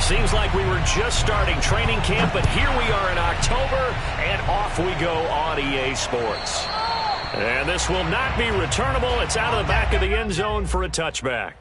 Seems like we were just starting training camp, but here we are in October, and off we go on EA Sports. And this will not be returnable. It's out of the back of the end zone for a touchback.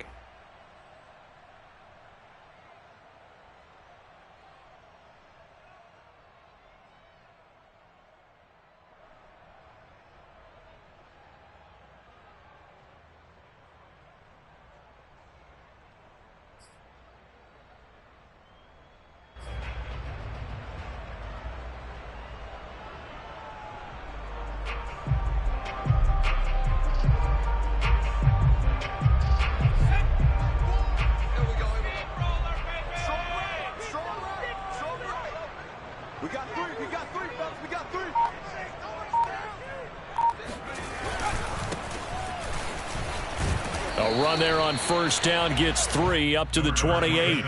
A run there on first down gets 3 up to the 28.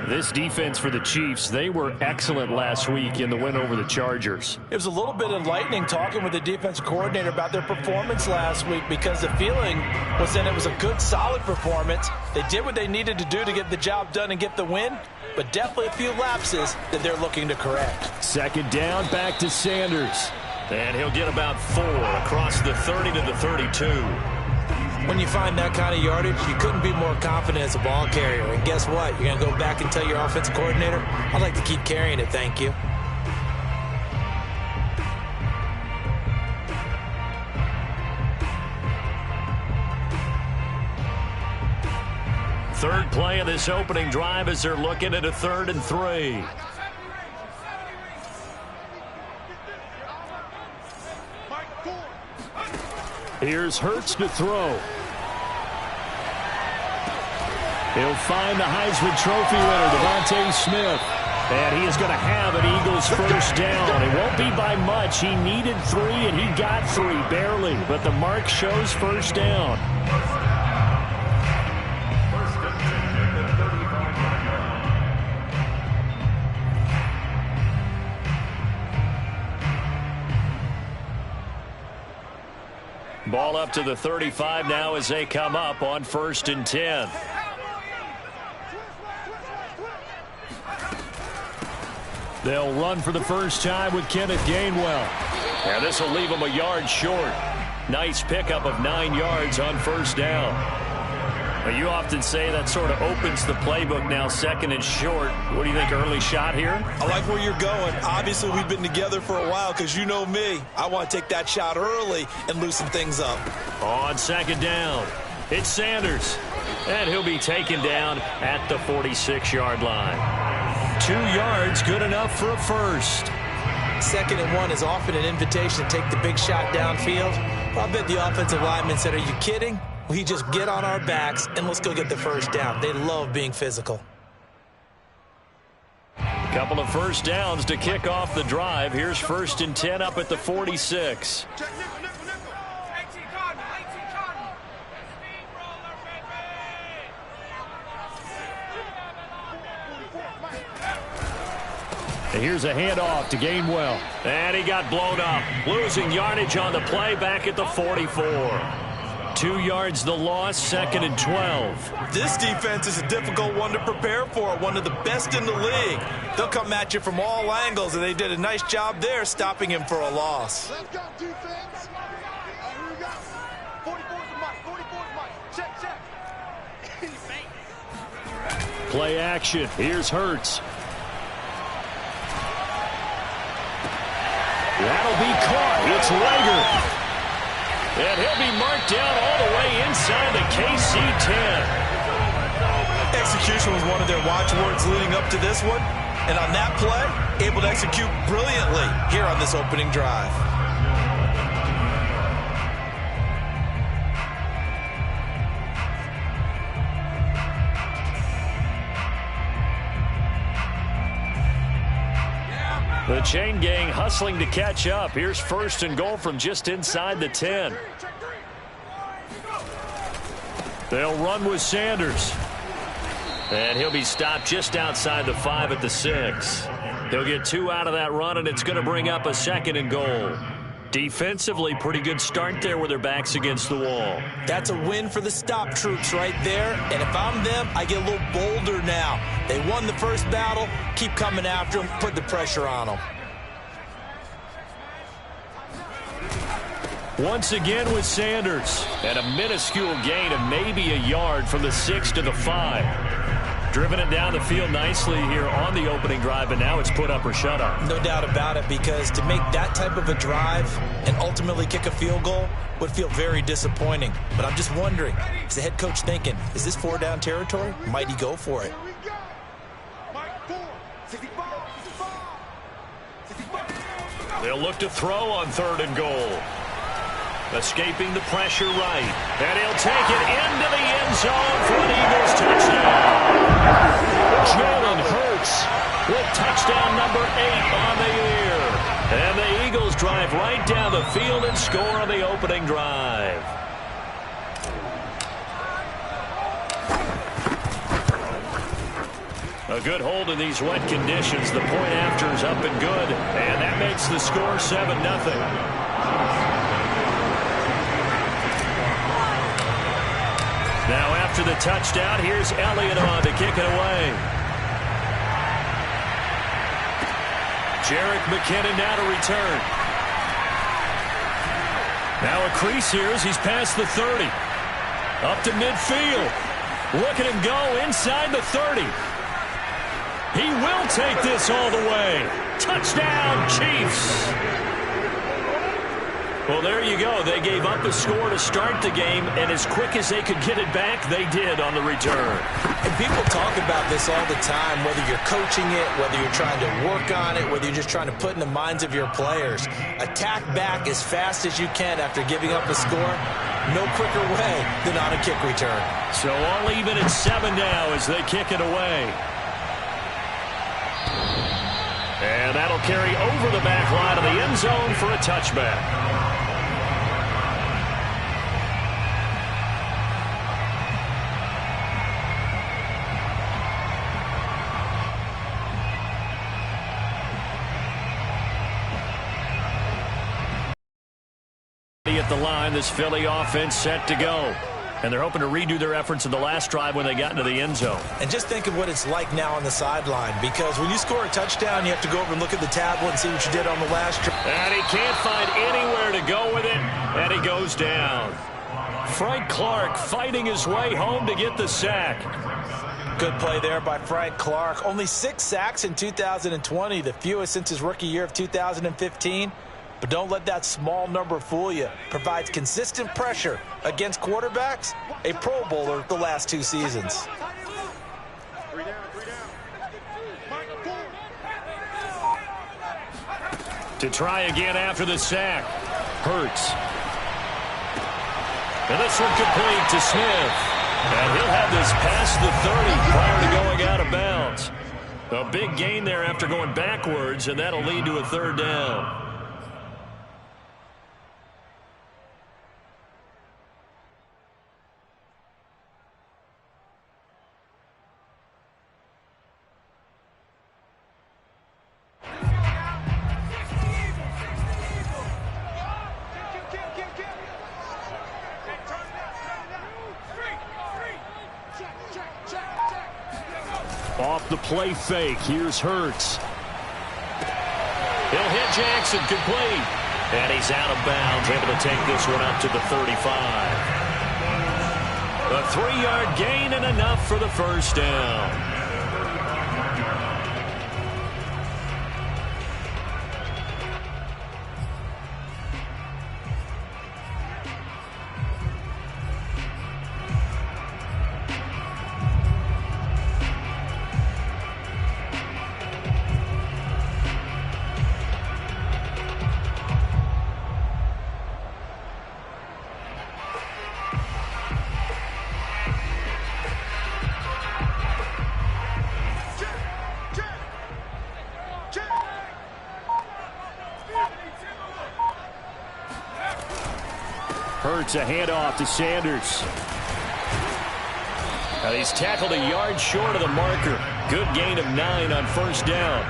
This defense for the Chiefs, they were excellent last week in the win over the Chargers. It was a little bit enlightening talking with the defensive coordinator about their performance last week because the feeling was that it was a good, solid performance. They did what they needed to do to get the job done and get the win, but definitely a few lapses that they're looking to correct. Second down, back to Sanders. And he'll get about 4 across the 30 to the 32. When you find that kind of yardage, you couldn't be more confident as a ball carrier. And guess what? You're going to go back and tell your offensive coordinator, I'd like to keep carrying it, thank you. Third play of this opening drive as they're looking at a 3rd and 3. Here's Hurts to throw. He'll find the Heisman Trophy winner, Devontae Smith. And he is going to have an Eagles first down. It won't be by much. He needed 3, and he got 3, barely. But the mark shows first down. Ball up to the 35 now as they come up on 1st and 10. They'll run for the first time with Kenneth Gainwell. And this will leave them a yard short. Nice pickup of 9 yards on first down. Now, you often say that sort of opens the playbook now, 2nd and short. What do you think, early shot here? I like where you're going. Obviously, we've been together for a while because you know me. I want to take that shot early and loosen things up. On 2nd down, it's Sanders. And he'll be taken down at the 46-yard line. 2 yards, good enough for a first. 2nd and 1 is often an invitation to take the big shot downfield. I bet the offensive lineman said, are you kidding? We just get on our backs and let's go get the first down. They love being physical. A couple of first downs to kick off the drive. Here's 1st and 10 up at the 46. And here's a handoff to Gainwell. And he got blown up. Losing yardage on the play back at the 44. 2 yards the loss, 2nd and 12. This defense is a difficult one to prepare for, one of the best in the league. They'll come at you from all angles, and they did a nice job there stopping him for a loss. Let's go, defense. Here we go. 44's the mic. 44's the mic. Check. Play action. Here's Hurts. That'll be caught. It's Rager. And he'll be marked down all the way inside the KC 10. Execution was one of their watchwords leading up to this one. And on that play, able to execute brilliantly here on this opening drive. The chain gang hustling to catch up. Here's 1st and goal from just inside the 10. They'll run with Sanders. And he'll be stopped just outside the 5 at the 6. He'll get 2 out of that run, and it's going to bring up a 2nd and goal. Defensively, pretty good start there with their backs against the wall. That's a win for the stop troops right there. And if I'm them, I get a little bolder now. They won the first battle. Keep coming after them. Put the pressure on them. Once again with Sanders. And a minuscule gain of maybe a yard from the 6 to the 5. Driven it down the field nicely here on the opening drive, and now it's put up or shut up. No doubt about it, because to make that type of a drive and ultimately kick a field goal would feel very disappointing. But I'm just wondering, is the head coach thinking, is this 4-down territory? Might he go for it? They'll look to throw on 3rd and goal. Escaping the pressure right. And he'll take it into the end zone for an Eagles touchdown. Jalen Hurts with touchdown number 8 on the year. And the Eagles drive right down the field and score on the opening drive. A good hold in these wet conditions. The point after is up and good. And that makes the score 7-0. Now after the touchdown, here's Elliott on to kick it away. Jerick McKinnon now to return. Now a crease here as he's past the 30. Up to midfield. Look at him go inside the 30. He will take this all the way. Touchdown, Chiefs. Well, there you go. They gave up a score to start the game, and as quick as they could get it back, they did on the return. And people talk about this all the time, whether you're coaching it, whether you're trying to work on it, whether you're just trying to put in the minds of your players. Attack back as fast as you can after giving up a score. No quicker way than on a kick return. So all even at 7 now as they kick it away. And that'll carry over the back line of the end zone for a touchback. At the line, this Philly offense set to go. And they're hoping to redo their efforts in the last drive when they got into the end zone. And just think of what it's like now on the sideline, because when you score a touchdown, you have to go over and look at the tablet and see what you did on the last drive. And he can't find anywhere to go with it, and he goes down. Frank Clark fighting his way home to get the sack. Good play there by Frank Clark. Only 6 sacks in 2020, the fewest since his rookie year of 2015. But don't let that small number fool you. Provides consistent pressure against quarterbacks. A Pro Bowler the last 2 seasons. To try again after the sack. Hurts. And this one complete to Smith. And he'll have this past the 30 prior to going out of bounds. A big gain there after going backwards, and that'll lead to a 3rd down. Off the play fake, here's Hurts. He'll hit Jackson complete. And he's out of bounds, able to take this one up to the 35. A 3-yard gain and enough for the first down. Hurts a handoff to Sanders. And he's tackled a yard short of the marker. Good gain of 9 on first down.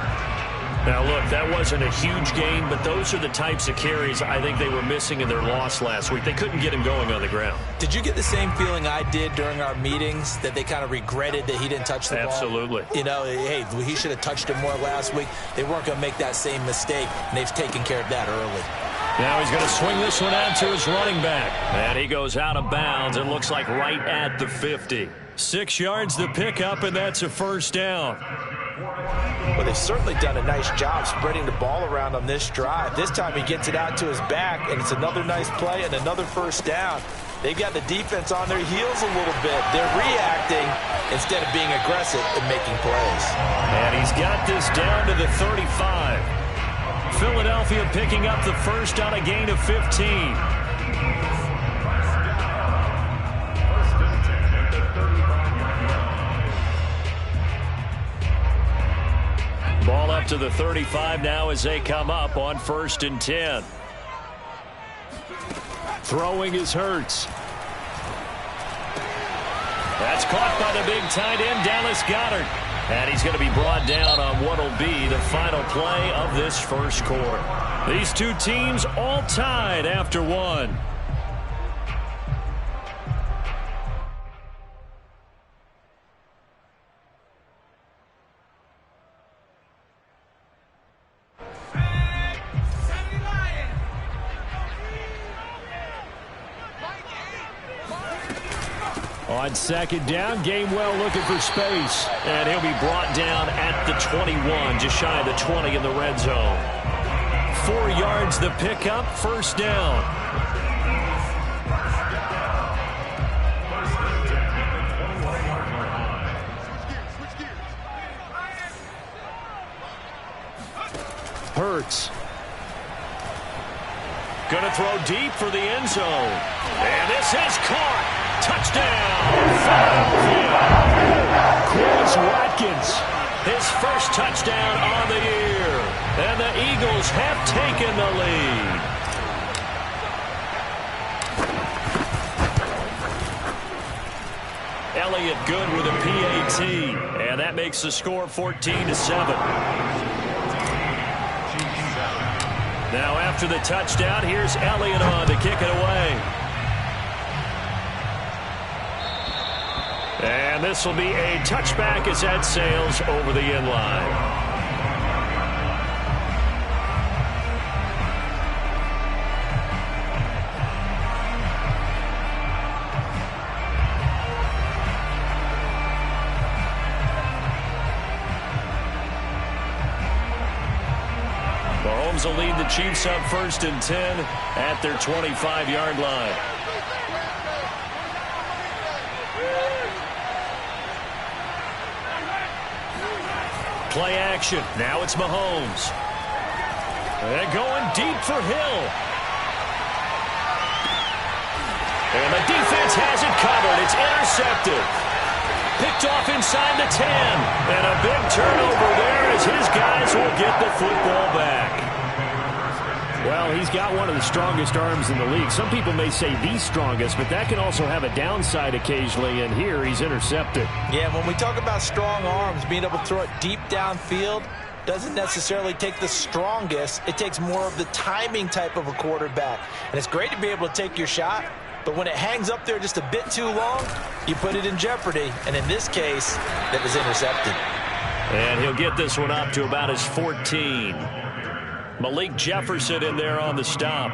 Now, look, that wasn't a huge gain, but those are the types of carries I think they were missing in their loss last week. They couldn't get him going on the ground. Did you get the same feeling I did during our meetings, that they kind of regretted that he didn't touch the ball? Absolutely. You know, hey, he should have touched it more last week. They weren't going to make that same mistake, and they've taken care of that early. Now he's going to swing this one out to his running back. And he goes out of bounds. It looks like right at the 50. 6 yards the pickup, and that's a first down. Well, they've certainly done a nice job spreading the ball around on this drive. This time he gets it out to his back, and it's another nice play and another first down. They've got the defense on their heels a little bit. They're reacting instead of being aggressive and making plays. And he's got this down to the 35. Philadelphia picking up the first on a gain of 15. Ball up to the 35 now as they come up on 1st and 10. Throwing is Hurts. That's caught by the big tight end, Dallas Goedert. And he's going to be brought down on what will be the final play of this first quarter. These two teams all tied after one. On 2nd down, Gainwell looking for space. And he'll be brought down at the 21, just shy of the 20 in the red zone. 4 yards the pickup, first down. Hurts. Gonna throw deep for the end zone. And this is caught. Touchdown, Philadelphia. Quez Watkins, his first touchdown on the year. And the Eagles have taken the lead. Elliott good with a PAT. And that makes the score 14-7. Now after the touchdown, here's Elliott on to kick it away. And this will be a touchback as that sails over the end line. Mahomes will lead the Chiefs up 1st and 10 at their 25-yard line. Play action. Now it's Mahomes. And going deep for Hill. And the defense has it covered. It's intercepted. Picked off inside the 10. And a big turnover there as his guys will get the football back. Well, he's got one of the strongest arms in the league. Some people may say the strongest, but that can also have a downside occasionally, and here he's intercepted. Yeah, when we talk about strong arms, being able to throw it deep downfield doesn't necessarily take the strongest. It takes more of the timing type of a quarterback. And it's great to be able to take your shot, but when it hangs up there just a bit too long, you put it in jeopardy. And in this case, that was intercepted. And he'll get this one up to about his 14. Malik Jefferson in there on the stop.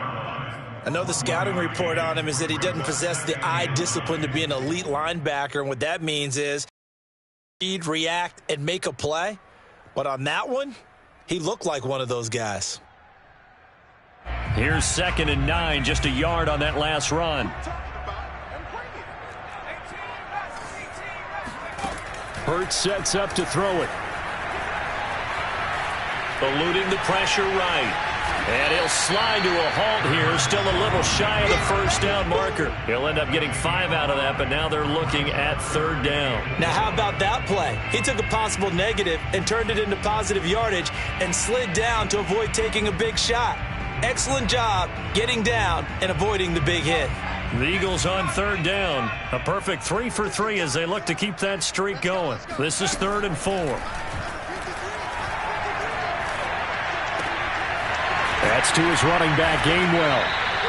I know the scouting report on him is that he doesn't possess the eye discipline to be an elite linebacker, and what that means is read, react, and make a play. But on that one, he looked like one of those guys. Here's 2nd and 9, just a yard on that last run. Hurts sets up to throw it. Eluding the pressure right. And he'll slide to a halt here. Still a little shy of the first down marker. He'll end up getting 5 out of that, but now they're looking at 3rd down. Now how about that play? He took a possible negative and turned it into positive yardage and slid down to avoid taking a big shot. Excellent job getting down and avoiding the big hit. The Eagles on 3rd down. A perfect 3 for 3 as they look to keep that streak going. This is 3rd and 4. That's to his running back, Gainwell.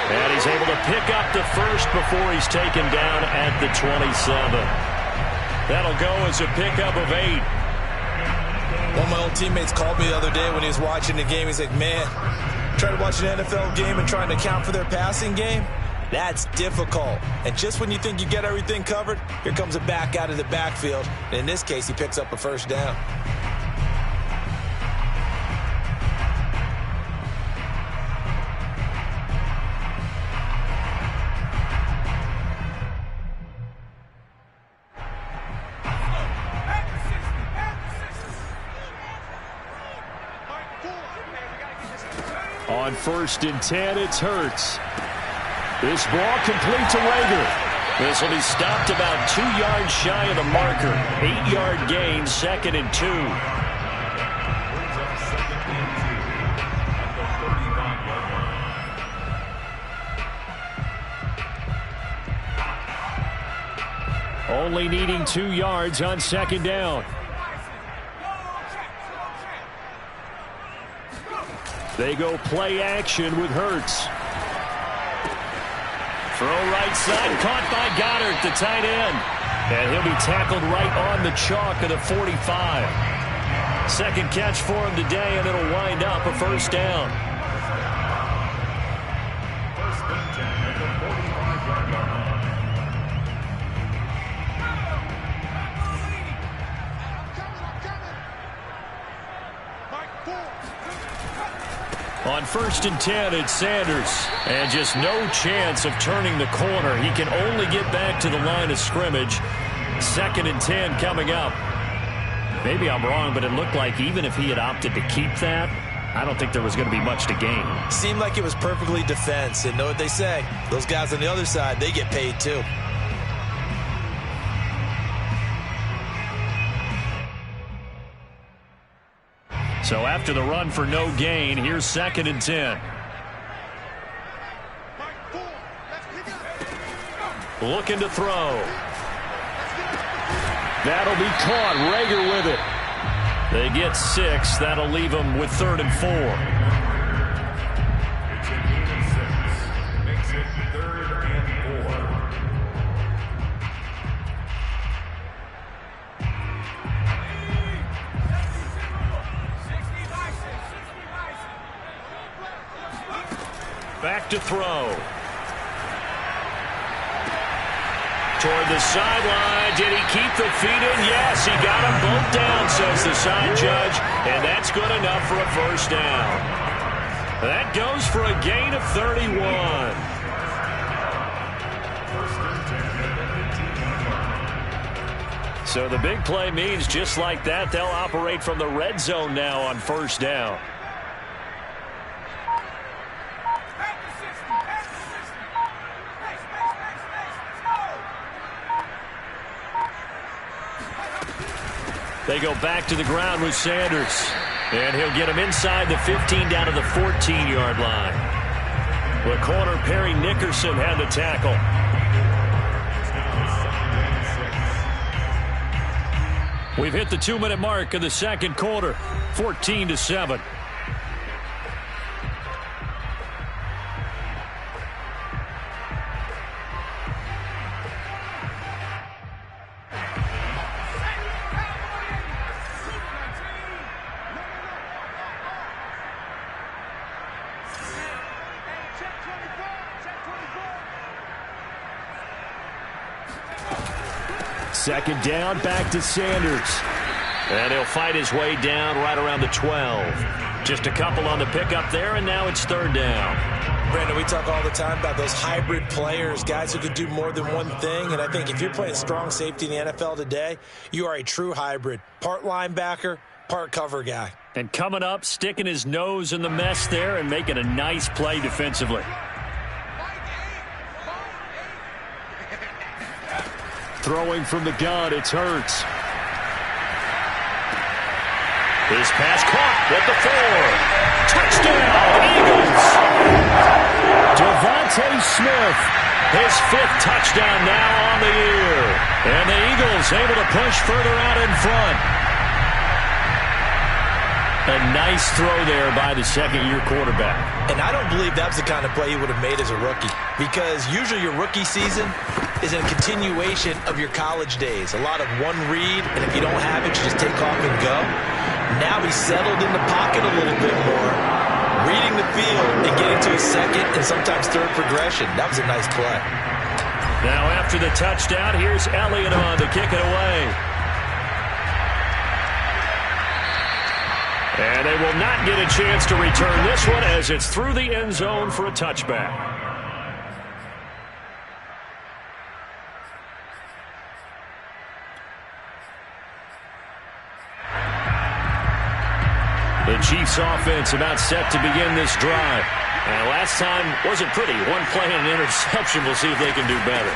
And he's able to pick up the first before he's taken down at the 27. That'll go as a pickup of 8. One of my old teammates called me the other day when he was watching the game. He's like, man, trying to watch an NFL game and trying to account for their passing game, that's difficult. And just when you think you get everything covered, here comes a back out of the backfield. And in this case, he picks up a first down. On 1st and 10, it's Hurts. This ball complete to Rager. This will be stopped about 2 yards shy of the marker. 8-yard gain, 2nd and 2. Only needing 2 yards on 2nd down. They go play action with Hurts. Throw right side, caught by Goddard, the tight end. And he'll be tackled right on the chalk of the 45. Second catch for him today, and it'll wind up a first down. On 1st and 10, it's Sanders. And just no chance of turning the corner. He can only get back to the line of scrimmage. 2nd and 10 coming up. Maybe I'm wrong, but it looked like even if he had opted to keep that, I don't think there was going to be much to gain. Seemed like it was perfectly defense. And know what they say? Those guys on the other side, they get paid too. So after the run for no gain, here's 2nd and 10. Looking to throw. That'll be caught. Rager with it. They get 6. That'll leave them with 3rd and 4. Makes it 3rd and 4. Back to throw. Toward the sideline. Did he keep the feet in? Yes, he got them both down, says the side judge. And that's good enough for a first down. That goes for a gain of 31. So the big play means just like that, they'll operate from the red zone now on first down. They go back to the ground with Sanders. And he'll get him inside the 15 down to the 14-yard line. The corner, Perry Nickerson, had the tackle. We've hit the 2-minute mark of the second quarter, 14-7. Second down, back to Sanders. And he'll fight his way down right around the 12. Just a couple on the pickup there, and now it's third down. Brandon, we talk all the time about those hybrid players, guys who can do more than one thing. And I think if you're playing strong safety in the NFL today, you are a true hybrid. Part linebacker, part cover guy. And coming up, sticking his nose in the mess there and making a nice play defensively. Throwing from the gun, it's Hurts. His pass caught at the 4. Touchdown, Eagles! Devontae Smith, his 5th touchdown now on the year. And the Eagles able to push further out in front. A nice throw there by the second-year quarterback. And I don't believe that was the kind of play he would have made as a rookie, because usually your rookie season is a continuation of your college days. A lot of one read, and if you don't have it, you just take off and go. Now he's settled in the pocket a little bit more, reading the field and getting to a second and sometimes third progression. That was a nice play. Now after the touchdown, here's Elliott on to kick it away. And they will not get a chance to return this one as it's through the end zone for a touchback. The Chiefs offense about set to begin this drive. And last time wasn't pretty. One play and an interception. We'll see if they can do better.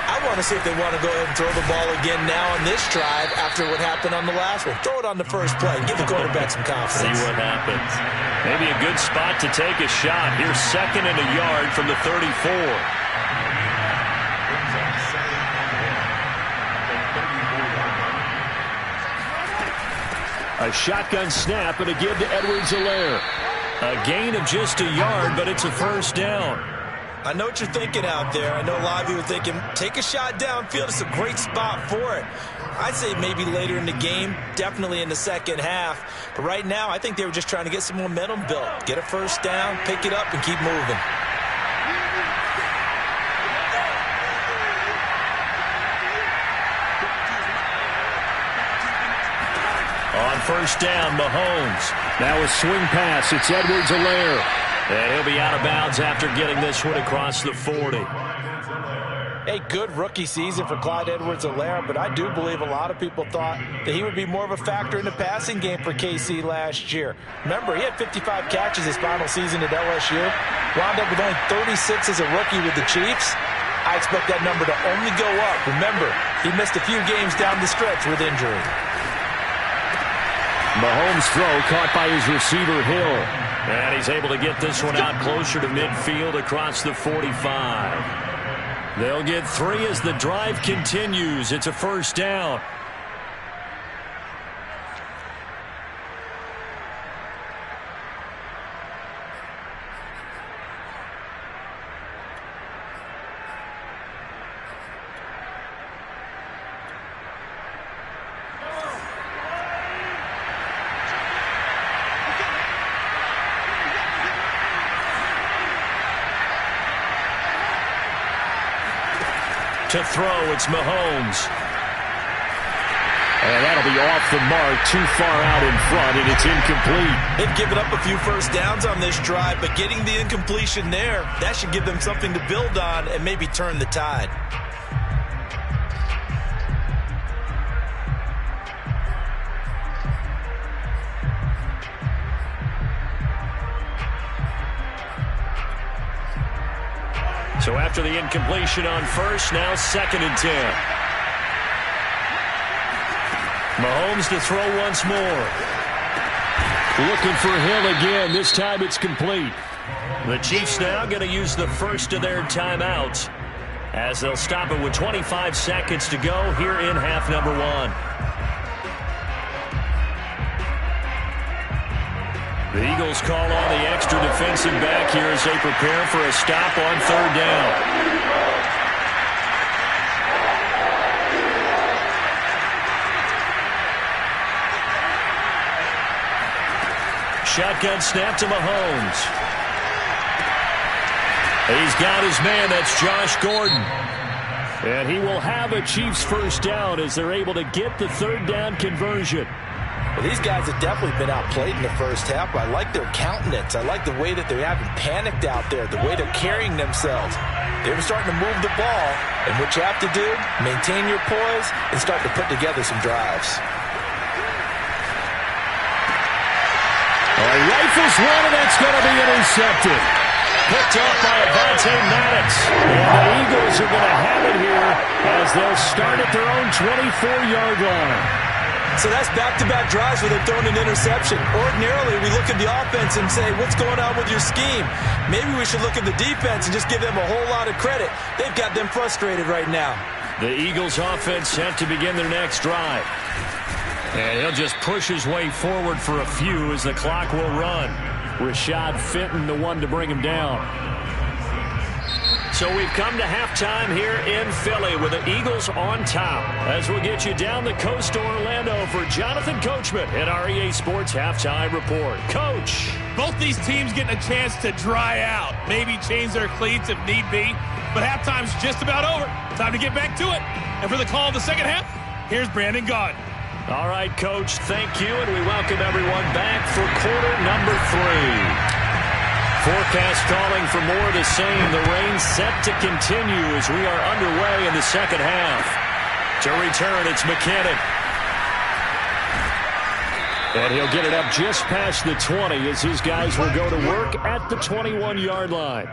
I want to see if they want to go ahead and throw the ball again now on this drive after what happened on the last one. Throw it on the first play and give the quarterback some confidence. See what happens. Maybe a good spot to take a shot. Here's 2nd and a yard from the 34. A shotgun snap and a give to Edwards-Helaire. A gain of just a yard, but it's a first down. I know what you're thinking out there. I know a lot of you are thinking, take a shot downfield. It's a great spot for it. I'd say maybe later in the game, definitely in the second half. But right now, I think they were just trying to get some momentum built. Get a first down, pick it up, and keep moving. On first down, Mahomes. Now a swing pass. It's Edwards-Helaire. And he'll be out of bounds after getting this one across the 40. A good rookie season for Clyde Edwards-Helaire, but I do believe a lot of people thought that he would be more of a factor in the passing game for KC last year. Remember, he had 55 catches his final season at LSU. Wound up with only 36 as a rookie with the Chiefs. I expect that number to only go up. Remember, he missed a few games down the stretch with injury. Mahomes' throw caught by his receiver, Hill. And he's able to get this one out closer to midfield across the 45. They'll get 3 as the drive continues. It's a first down. To throw, it's Mahomes. And that'll be off the mark, too far out in front, and it's incomplete. They've given up a few first downs on this drive, but getting the incompletion there, that should give them something to build on and maybe turn the tide. So after the incompletion on first, now 2nd and 10. Mahomes to throw once more. Looking for Hill again. This time it's complete. The Chiefs now going to use the first of their timeouts as they'll stop it with 25 seconds to go here in half number 1. The Eagles call on the extra defensive back here as they prepare for a stop on 3rd down. Shotgun snap to Mahomes. He's got his man. That's Josh Gordon. And he will have a Chiefs first down as they're able to get the 3rd down conversion. Well, these guys have definitely been outplayed in the first half, but I like their countenance. I like the way that they haven't panicked out there, the way they're carrying themselves. They're starting to move the ball, and what you have to do, maintain your poise and start to put together some drives. Rifles one, and that's going to be intercepted. Picked up by Avonte Maddox. And the Eagles are going to have it here as they'll start at their own 24-yard line. So that's back-to-back drives where they've thrown an interception. Ordinarily, we look at the offense and say, what's going on with your scheme? Maybe we should look at the defense and just give them a whole lot of credit. They've got them frustrated right now. The Eagles offense set to begin their next drive. And he'll just push his way forward for a few as the clock will run. Rashad Fenton, the one to bring him down. So we've come to halftime here in Philly with the Eagles on top. As we'll get you down the coast to Orlando for Jonathan Coachman at our EA Sports Halftime Report. Coach. Both these teams getting a chance to dry out, maybe change their cleats if need be. But halftime's just about over. Time to get back to it. And for the call of the second half, here's Brandon Gaudin. All right, Coach, thank you, and we welcome everyone back for quarter number 3. Forecast calling for more of the same. The rain set to continue as we are underway in the second half. To return, it's McKinnon. And he'll get it up just past the 20 as his guys will go to work at the 21-yard line.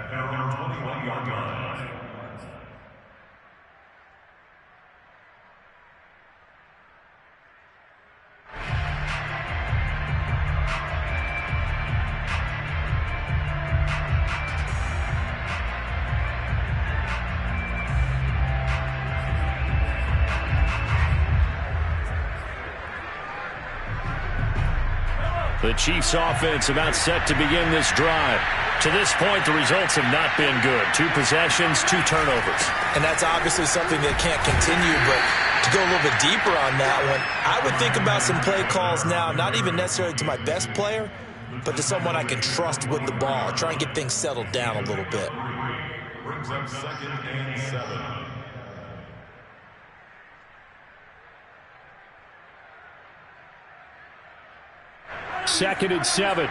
The Chiefs offense about set to begin this drive. To this point, the results have not been good. 2 possessions, 2 turnovers. And that's obviously something that can't continue, but to go a little bit deeper on that one, I would think about some play calls now, not even necessarily to my best player, but to someone I can trust with the ball. Try and get things settled down a little bit. Brings up 2nd and 7. Second and 7.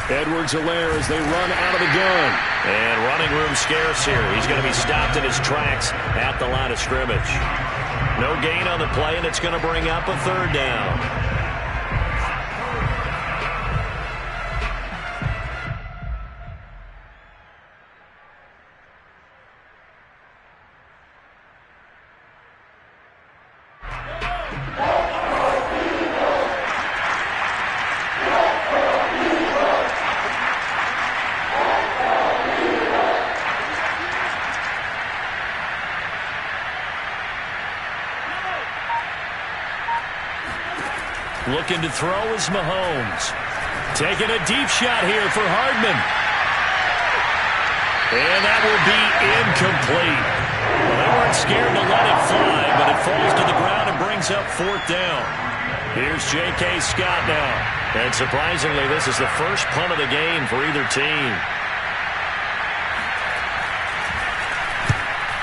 Edwards-Helaire as they run out of the gun. And running room scarce here. He's going to be stopped in his tracks at the line of scrimmage. No gain on the play, and it's going to bring up a 3rd down. Looking to throw is Mahomes. Taking a deep shot here for Hardman. And that will be incomplete. Well, they weren't scared to let it fly, but it falls to the ground and brings up 4th down. Here's J.K. Scott now. And surprisingly, this is the first punt of the game for either team.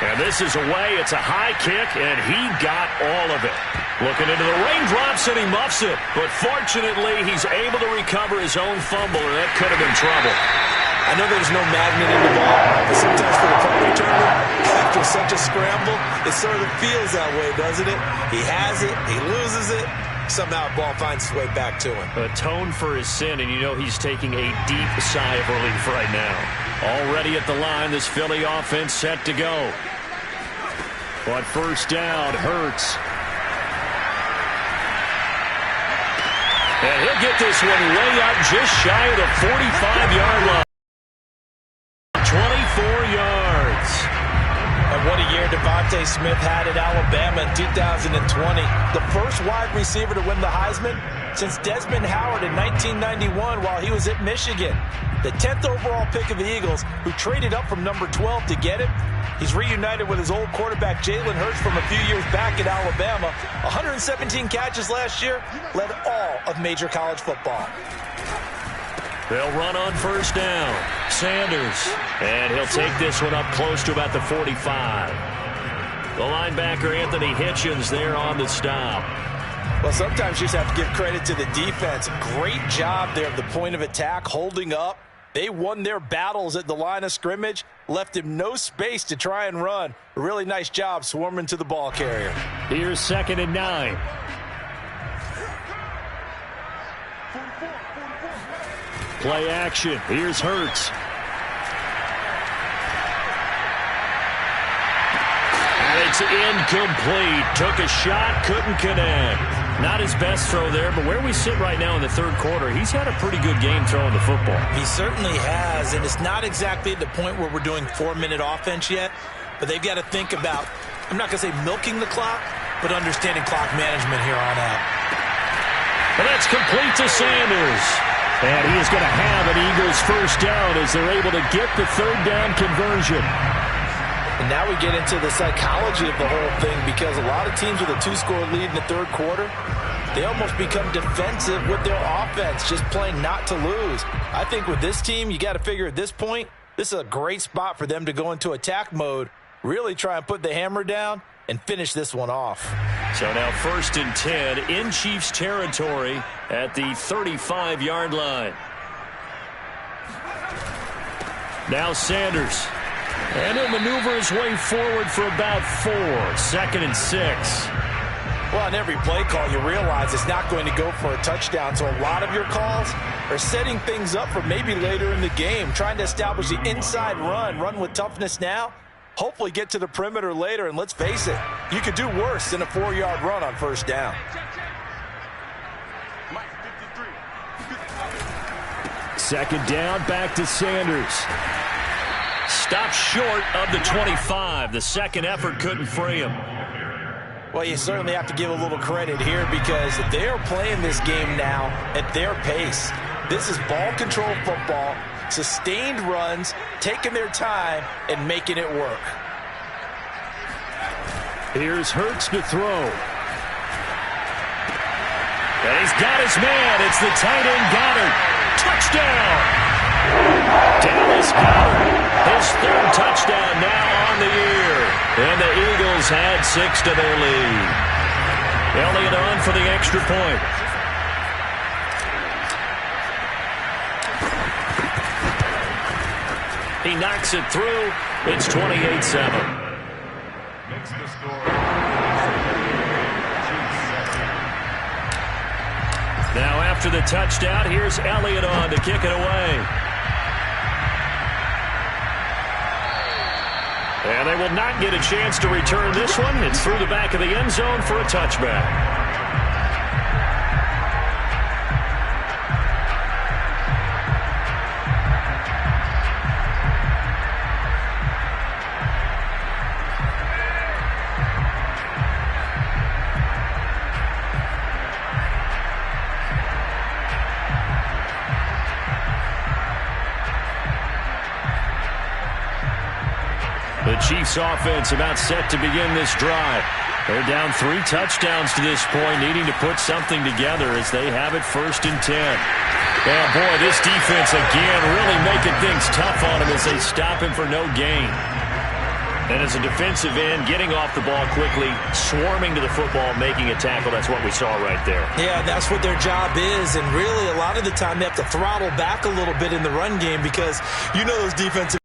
And this is away. It's a high kick, and he got all of it. Looking into the raindrops, and he muffs it. But fortunately, he's able to recover his own fumble, and that could have been trouble. I know there's no magnet in the ball, but sometimes for the punt returner, after such a scramble, it sort of feels that way, doesn't it? He has it, he loses it, somehow the ball finds its way back to him. Atone for his sin, and you know he's taking a deep sigh of relief right now. Already at the line, this Philly offense set to go. But first down, Hurts. And he'll get this one way out just shy of the 45-yard line. 24 yards. And what a year Devontae Smith had at Alabama in 2020. The first wide receiver to win the Heisman since Desmond Howard in 1991 while he was at Michigan. The 10th overall pick of the Eagles, who traded up from number 12 to get him. He's reunited with his old quarterback, Jalen Hurts, from a few years back at Alabama. 117 catches last year, led all of major college football. They'll run on first down. Sanders. And he'll take this one up close to about the 45. The linebacker, Anthony Hitchens, there on the stop. Well, sometimes you just have to give credit to the defense. Great job there at the point of attack, holding up. They won their battles at the line of scrimmage, left him no space to try and run. A really nice job swarming to the ball carrier. Here's 2nd and 9. Play action. Here's Hurts. And it's incomplete. Took a shot, couldn't connect. Not his best throw there, but where we sit right now in the third quarter, he's had a pretty good game throwing the football. He certainly has, and it's not exactly at the point where we're doing 4-minute offense yet, but they've got to think about, I'm not going to say milking the clock, but understanding clock management here on out. And that's complete to Sanders. And he is going to have an Eagles first down as they're able to get the third down conversion. And now we get into the psychology of the whole thing, because a lot of teams with a 2-score lead in the third quarter, they almost become defensive with their offense, just playing not to lose. I think with this team, you got to figure at this point, this is a great spot for them to go into attack mode, really try and put the hammer down and finish this one off. So now 1st and 10 in Chiefs territory at the 35-yard line. Now Sanders. And he'll maneuver his way forward for about 4. 2nd and 6. Well, on every play call, you realize it's not going to go for a touchdown. So a lot of your calls are setting things up for maybe later in the game, trying to establish the inside run with toughness now, hopefully get to the perimeter later. And let's face it, you could do worse than a 4-yard run on first down. Second down, back to Sanders. Stopped short of the 25. The second effort couldn't free him. Well, you certainly have to give a little credit here, because they are playing this game now at their pace. This is ball control football, sustained runs, taking their time and making it work. Here's Hurts to throw. And he's got his man. It's the tight end Goddard. Touchdown! Dallas Goedert, his 3rd touchdown now on the year. And the Eagles had 6 to their lead. Elliott on for the extra point. He knocks it through. It's 28-7. Makes the score. Now after the touchdown, here's Elliott on to kick it away. And they will not get a chance to return this one. It's through the back of the end zone for a touchback. The Chiefs offense about set to begin this drive. They're down 3 touchdowns to this point, needing to put something together as they have it 1st and 10. And boy, this defense again really making things tough on him as they stop him for no gain. And as a defensive end, getting off the ball quickly, swarming to the football, making a tackle. That's what we saw right there. Yeah, that's what their job is. And really, a lot of the time, they have to throttle back a little bit in the run game, because you know those defensive,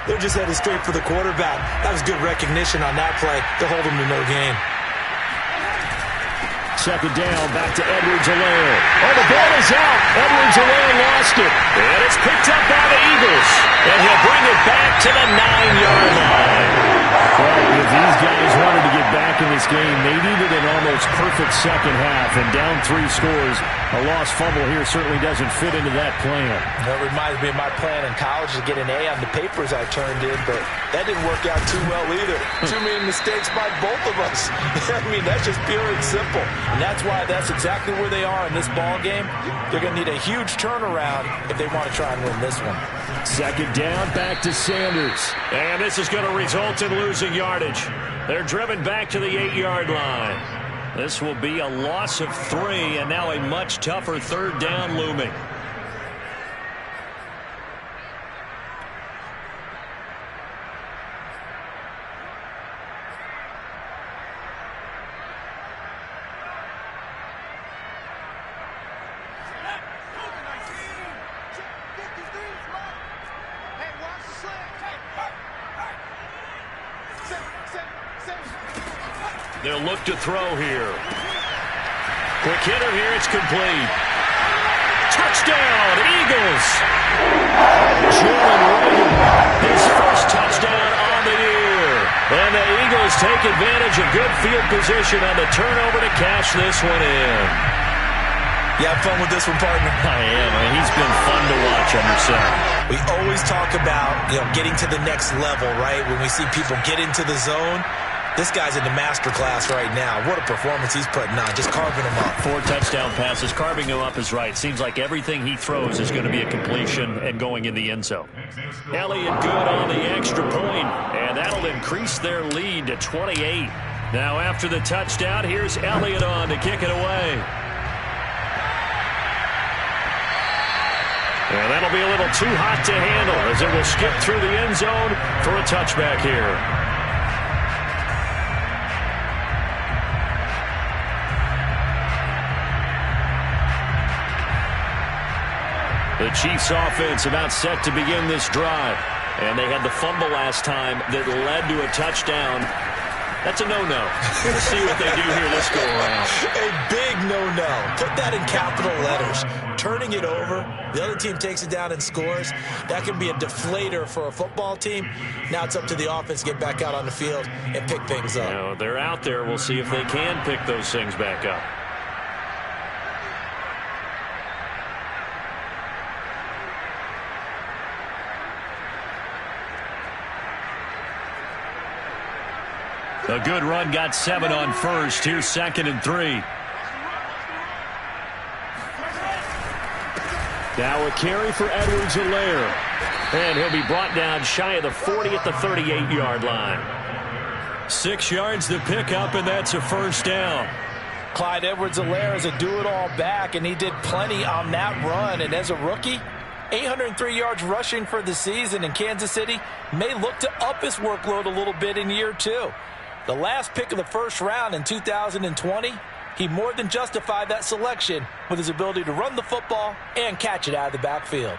they're just headed straight for the quarterback. That was good recognition on that play to hold him to no gain. Second down, back to Edwards-Helaire. Oh, the ball is out. Edwards-Helaire lost it. And it's picked up by the Eagles. And he'll bring it back to the 9-yard line. Well, if these guys wanted to get back in this game, they needed an almost perfect second half. And down 3 scores, a lost fumble here certainly doesn't fit into that plan. That reminds me of my plan in college to get an A on the papers I turned in, but that didn't work out too well either. Too many mistakes by both of us. I mean, that's just pure and simple. And that's why that's exactly where they are in this ball game. They're going to need a huge turnaround if they want to try and win this one. Second down, back to Sanders. And this is going to result in losing yardage. They're driven back to the 8-yard line. This will be a loss of 3, and now a much tougher third down looming. They'll look to throw here. Quick hitter here. It's complete. Touchdown, Eagles. Jalen Reagor, his first touchdown on the year. And the Eagles take advantage of good field position on the turnover to cash this one in. You have fun with this one, partner? I am. He's been fun to watch under center. We always talk about, getting to the next level, right? When we see people get into the zone, this guy's in the master class right now. What a performance he's putting on, just carving them up. 4 touchdown passes. Carving him up is right. Seems like everything he throws is going to be a completion and going in the end zone. Elliott good on the extra point, and that'll increase their lead to 28. Now after the touchdown, here's Elliott on to kick it away. And that'll be a little too hot to handle as it will skip through the end zone for a touchback here. The Chiefs offense about set to begin this drive. And they had the fumble last time that led to a touchdown. That's a no-no. We'll see what they do here this go-around. A big no-no. Put that in capital letters. Turning it over, the other team takes it down and scores. That can be a deflator for a football team. Now it's up to the offense to get back out on the field and pick things up. Now, they're out there. We'll see if they can pick those things back up. A good run, got 7 on first. Here's 2nd and 3. Now a carry for Edwards-Helaire. And he'll be brought down shy of the 40 at the 38-yard line. 6 yards to pick up, and that's a first down. Clyde Edwards-Helaire is a do-it-all back, and he did plenty on that run. And as a rookie, 803 yards rushing for the season, in Kansas City may look to up his workload a little bit in year 2. The last pick of the first round in 2020, he more than justified that selection with his ability to run the football and catch it out of the backfield.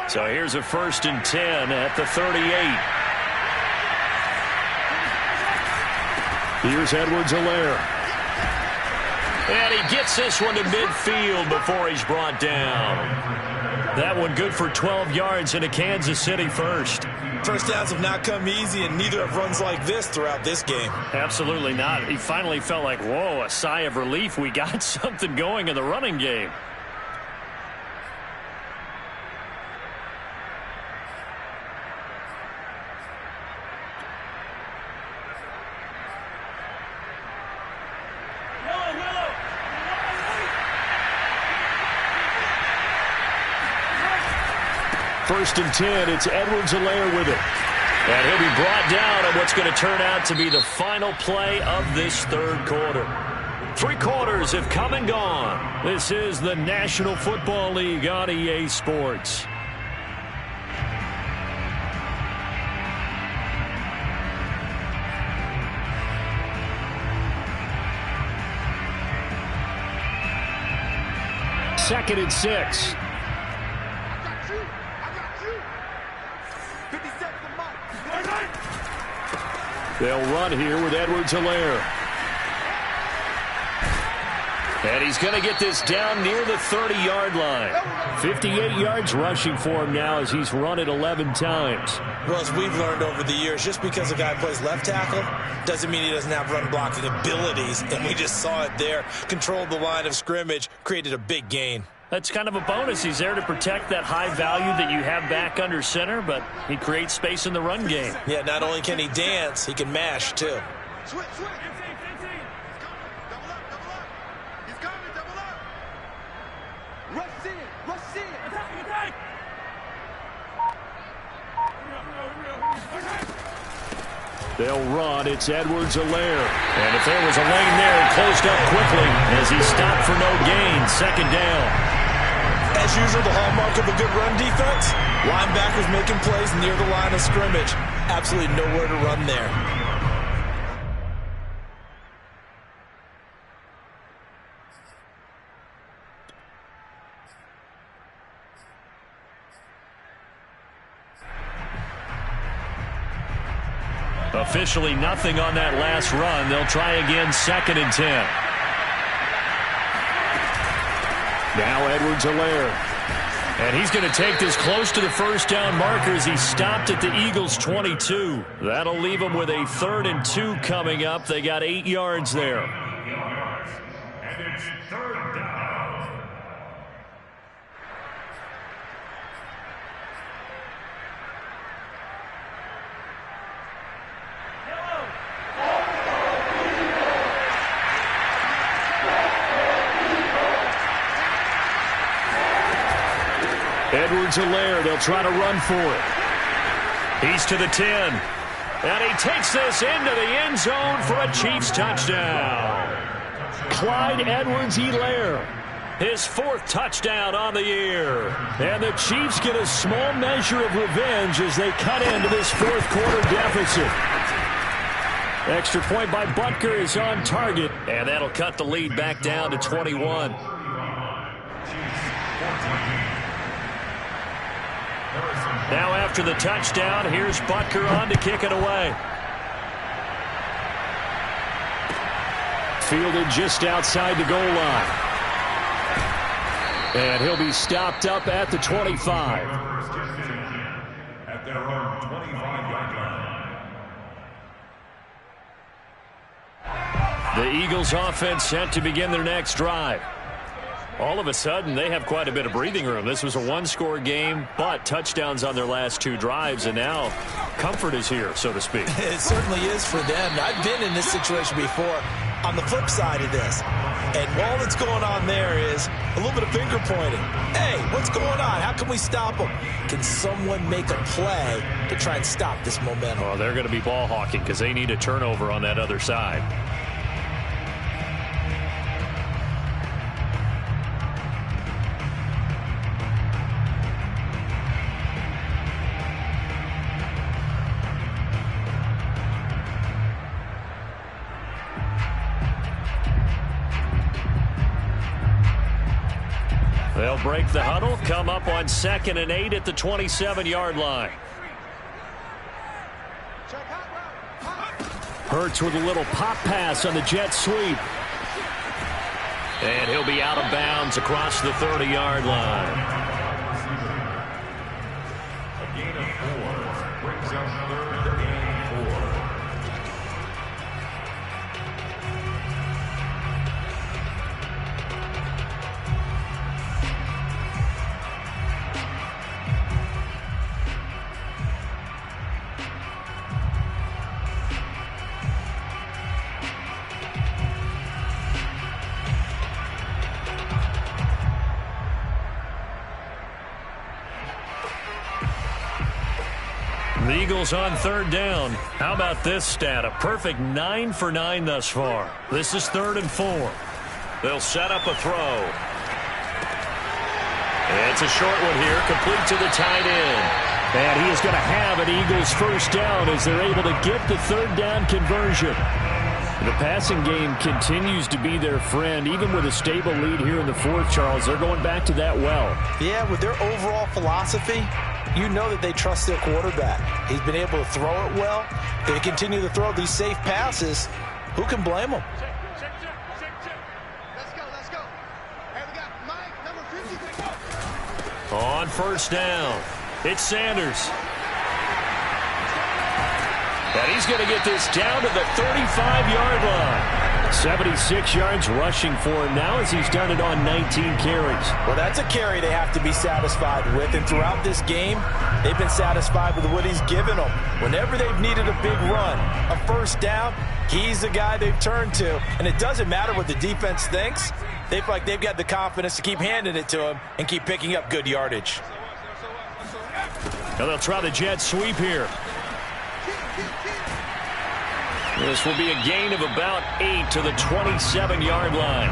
So here's a 1st and 10 at the 38. Here's Edwards-Helaire. And he gets this one to midfield before he's brought down. That one good for 12 yards in a Kansas City first. First downs have not come easy, and neither have runs like this throughout this game. Absolutely not. He finally felt like, whoa, a sigh of relief. We got something going in the running game. First and 10, it's Edwards-Helaire with it. And he'll be brought down on what's going to turn out to be the final play of this third quarter. 3 quarters have come and gone. This is the National Football League on EA Sports. Second and 6. They'll run here with Edwards-Helaire. And he's going to get this down near the 30-yard line. 58 yards rushing for him now as he's run it 11 times. Well, as we've learned over the years, just because a guy plays left tackle doesn't mean he doesn't have run-blocking abilities. And we just saw it there. Controlled the line of scrimmage, created a big gain. That's kind of a bonus. He's there to protect that high value that you have back under center, but he creates space in the run game. Yeah, not only can he dance, he can mash, too. Switch. Double up. He's coming, double up. Rush in. Attack. They'll run. It's Edwards-Helaire. And if there was a lane there, it closed up quickly as he stopped for no gain. 2nd down. As usual, the hallmark of a good run defense, linebackers making plays near the line of scrimmage. Absolutely nowhere to run there. Officially nothing on that last run. They'll try again, 2nd and 10. Now Edwards-Helaire. And he's going to take this close to the first down marker as he stopped at the Eagles' 22. That'll leave him with a 3rd and 2 coming up. They got 8 yards there. And it's 3rd down. Edwards-Helaire, they'll try to run for it. He's to the 10. And he takes this into the end zone for a Chiefs touchdown. Clyde Edwards-Helaire, his 4th touchdown on the year. And the Chiefs get a small measure of revenge as they cut into this 4th quarter deficit. Extra point by Butker is on target, and that'll cut the lead back down to 21. Now after the touchdown, here's Butker on to kick it away. Fielded just outside the goal line. And he'll be stopped up at the 25. At their own 25-yard line. The Eagles offense set to begin their next drive. All of a sudden, they have quite a bit of breathing room. This was a 1-score game, but touchdowns on their last 2 drives, and now comfort is here, so to speak. It certainly is for them. I've been in this situation before on the flip side of this. And all that's going on there is a little bit of finger pointing. Hey, what's going on? How can we stop them? Can someone make a play to try and stop this momentum? Well, they're going to be ball hawking because they need a turnover on that other side. They'll break the huddle, come up on 2nd and 8 at the 27-yard line. Hurts with a little pop pass on the jet sweep. And he'll be out of bounds across the 30-yard line. A gain of 4 brings up 3rd and 4. The Eagles on 3rd down. How about this stat? A perfect 9 for 9 thus far. This is 3rd and 4. They'll set up a throw. It's a short one here, complete to the tight end. And he is going to have an Eagles first down as they're able to get the 3rd down conversion. The passing game continues to be their friend. Even with a stable lead here in the 4th, Charles, they're going back to that well. Yeah, with their overall philosophy, you know that they trust their quarterback. He's been able to throw it well. They continue to throw these safe passes. Who can blame them? Let's go. Hey, we got Mike, number 50. On 1st down, it's Sanders. And he's going to get this down to the 35-yard line. 76 yards rushing for him now as he's done it on 19 carries. Well, that's a carry they have to be satisfied with. And throughout this game, they've been satisfied with what he's given them. Whenever they've needed a big run, a first down, he's the guy they've turned to. And it doesn't matter what the defense thinks. They feel like they've got the confidence to keep handing it to him and keep picking up good yardage. Now they'll try the jet sweep here. This will be a gain of about 8 to the 27-yard line.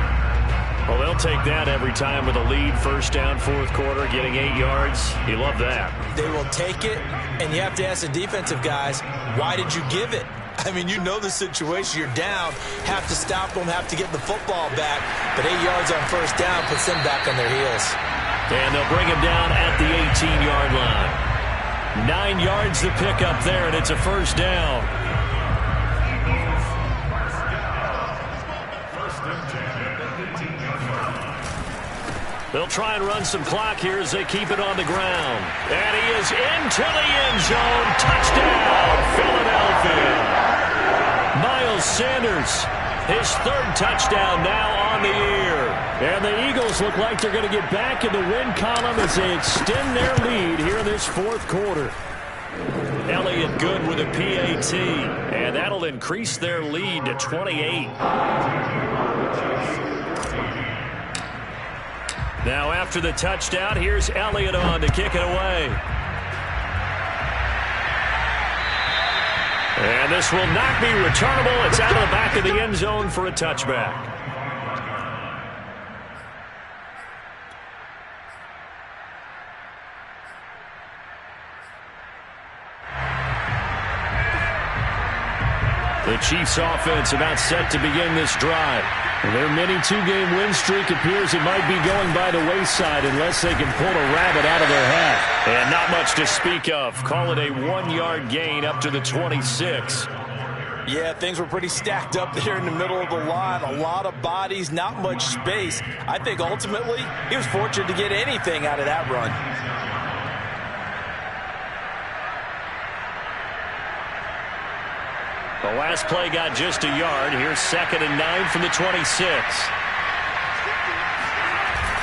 Well, they'll take that every time with a lead. 1st down, 4th quarter, getting 8 yards. You love that. They will take it, and you have to ask the defensive guys, why did you give it? I mean, you know the situation. You're down, have to stop them, have to get the football back. But 8 yards on 1st down puts them back on their heels. And they'll bring him down at the 18-yard line. 9 yards to pick up there, and it's a 1st down. They'll try and run some clock here as they keep it on the ground. And he is into the end zone. Touchdown, Philadelphia. Miles Sanders, his third touchdown now on the year. And the Eagles look like they're going to get back in the win column as they extend their lead here in this fourth quarter. Elliott good with a PAT, and that'll increase their lead to 28. Now after the touchdown, here's Elliott on to kick it away. And this will not be returnable. It's out of the back of the end zone for a touchback. The Chiefs offense about set to begin this drive. Their mini two-game win streak appears it might be going by the wayside unless they can pull a rabbit out of their hat. And not much to speak of. Call it a 1-yard gain up to the 26. Yeah, things were pretty stacked up there in the middle of the line. A lot of bodies, not much space. I think ultimately he was fortunate to get anything out of that run. The last play got just a yard. Here's 2nd and 9 from the 26.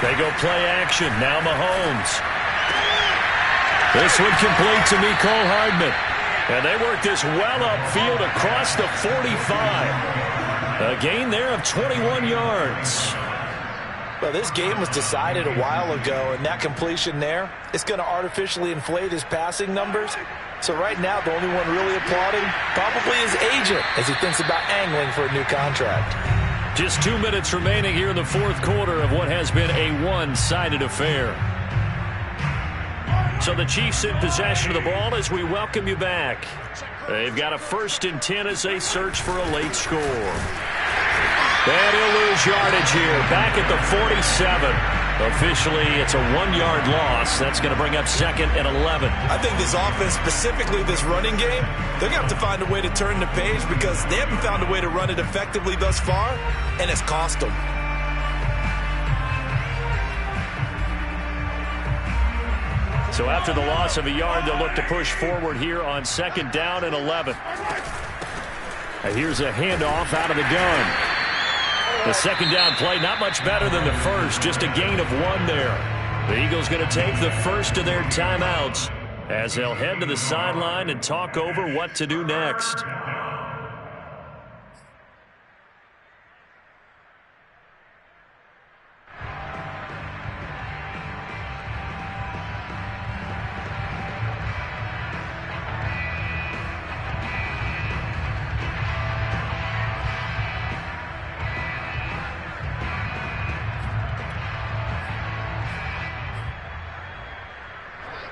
They go play action. Now Mahomes. This one complete to Mecole Hardman. And they work this well upfield across the 45. A gain there of 21 yards. Well, this game was decided a while ago, and that completion there is going to artificially inflate his passing numbers. So right now, the only one really applauding probably his agent as he thinks about angling for a new contract. Just 2 minutes remaining here in the fourth quarter of what has been a one-sided affair. So the Chiefs in possession of the ball as we welcome you back. They've got a 1st and 10 as they search for a late score. And he'll lose yardage here, back at the 47. Officially, it's a 1-yard loss. That's going to bring up 2nd and 11. I think this offense, specifically this running game, they're going to have to find a way to turn the page because they haven't found a way to run it effectively thus far, and it's cost them. So after the loss of a yard, they'll look to push forward here on 2nd down and 11. Here's a handoff out of the gun. The 2nd down play, not much better than the first, just a gain of 1 there. The Eagles going to take the first of their timeouts as they'll head to the sideline and talk over what to do next.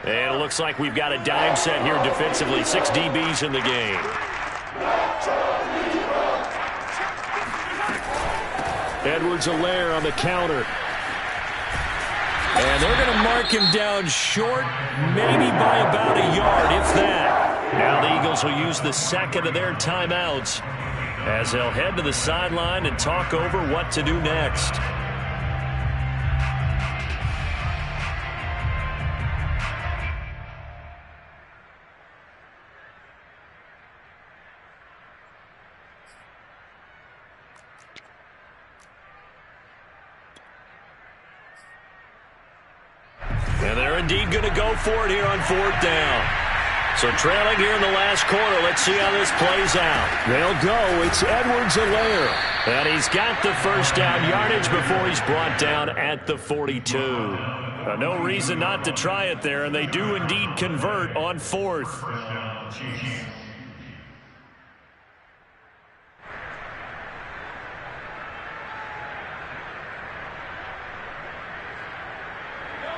And it looks like we've got a dime set here defensively. 6 DBs in the game. Edwards-Helaire on the counter. And they're going to mark him down short, maybe by about a yard, if that. Now the Eagles will use the 2nd of their timeouts as they'll head to the sideline and talk over what to do next. And they're indeed going to go for it here on 4th down. So trailing here in the last quarter, let's see how this plays out. They'll go. It's Edwards-Helaire. And he's got the 1st down yardage before he's brought down at the 42. No reason not to try it there, and they do indeed convert on 4th.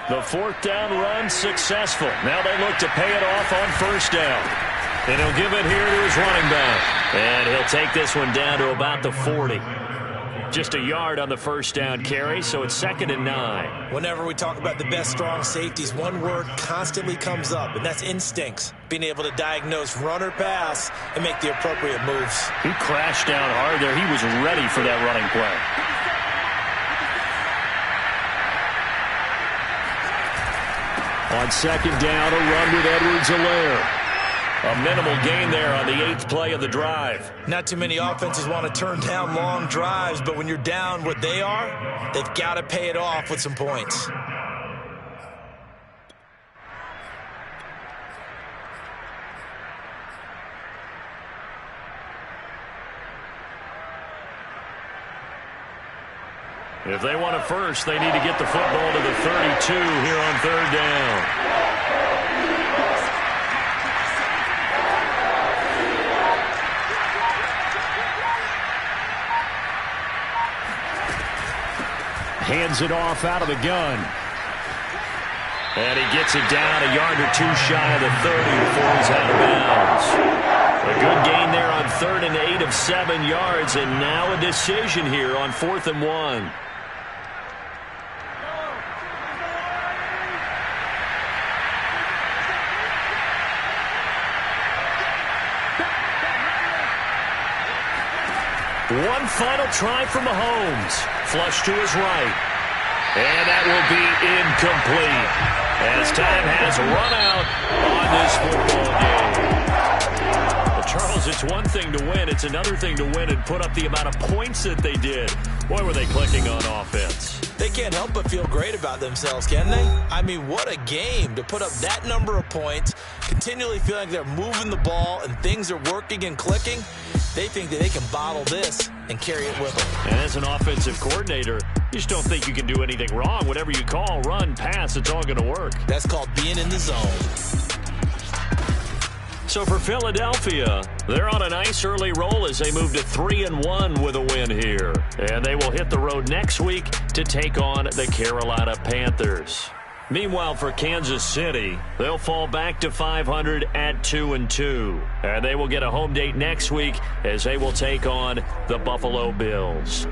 The 4th down run successful. Now they look to pay it off on 1st down. And he'll give it here to his running back. And he'll take this one down to about the 40. Just a yard on the 1st down carry, so it's 2nd and 9. Whenever we talk about the best strong safeties, one word constantly comes up, and that's instincts. Being able to diagnose run or pass and make the appropriate moves. He crashed down hard there. He was ready for that running play. On second down, a run with Edwards-Helaire. A minimal gain there on the 8th play of the drive. Not too many offenses want to turn down long drives, but when you're down what they are, they've got to pay it off with some points. If they want it first, they need to get the football to the 32 here on third down. Hands it off out of the gun. And he gets it down a yard or two shy of the 30 before he's out of bounds. A good gain there on 3rd and 8 of 7 yards, and now a decision here on 4th and 1. One final try from Mahomes. Flush to his right. And that will be incomplete as time has run out on this football game. But Charles, it's one thing to win. It's another thing to win and put up the amount of points that they did. Boy, were they clicking on offense. They can't help but feel great about themselves, can they? I mean, what a game to put up that number of points, continually feeling like they're moving the ball and things are working and clicking. They think that they can bottle this and carry it with them. And as an offensive coordinator, you just don't think you can do anything wrong. Whatever you call, run, pass, it's all going to work. That's called being in the zone. So for Philadelphia, they're on a nice early roll as they move to 3-1 with a win here. And they will hit the road next week to take on the Carolina Panthers. Meanwhile, for Kansas City, they'll fall back to 500 at 2-2. And they will get a home date next week as they will take on the Buffalo Bills.